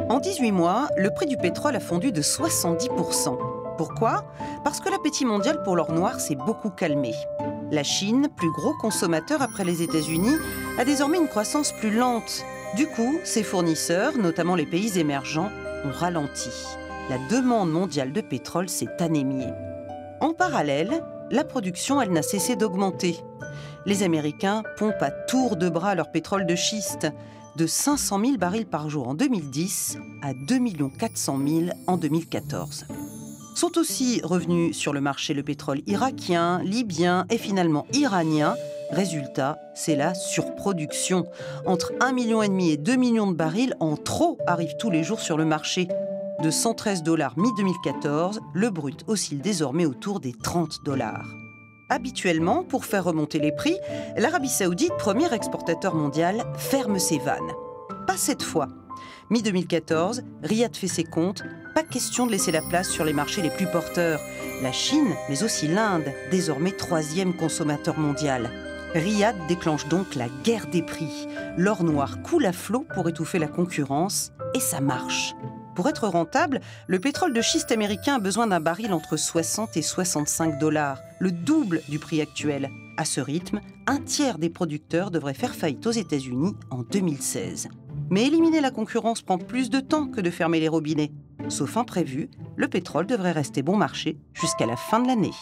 En 18 mois, le prix du pétrole a fondu de 70%. Pourquoi? Parce que l'appétit mondial pour l'or noir s'est beaucoup calmé. La Chine, plus gros consommateur après les États-Unis, a désormais une croissance plus lente. Du coup, ses fournisseurs, notamment les pays émergents, ont ralenti. La demande mondiale de pétrole s'est anémiée. En parallèle, la production, elle n'a cessé d'augmenter. Les Américains pompent à tour de bras leur pétrole de schiste, de 500 000 barils par jour en 2010 à 2 400 000 en 2014. Sont aussi revenus sur le marché le pétrole irakien, libyen et finalement iranien. Résultat, c'est la surproduction. Entre 1,5 million et 2 millions de barils en trop arrivent tous les jours sur le marché. De 113 $ mi-2014, le brut oscille désormais autour des 30 $. Habituellement, pour faire remonter les prix, l'Arabie Saoudite, premier exportateur mondial, ferme ses vannes. Pas cette fois. Mi-2014, Riyad fait ses comptes. Pas question de laisser la place sur les marchés les plus porteurs. La Chine, mais aussi l'Inde, désormais troisième consommateur mondial. Riyad déclenche donc la guerre des prix. L'or noir coule à flot pour étouffer la concurrence, et ça marche. Pour être rentable, le pétrole de schiste américain a besoin d'un baril entre 60 et 65 $, le double du prix actuel. À ce rythme, un tiers des producteurs devraient faire faillite aux États-Unis en 2016. Mais éliminer la concurrence prend plus de temps que de fermer les robinets. Sauf imprévu, le pétrole devrait rester bon marché jusqu'à la fin de l'année.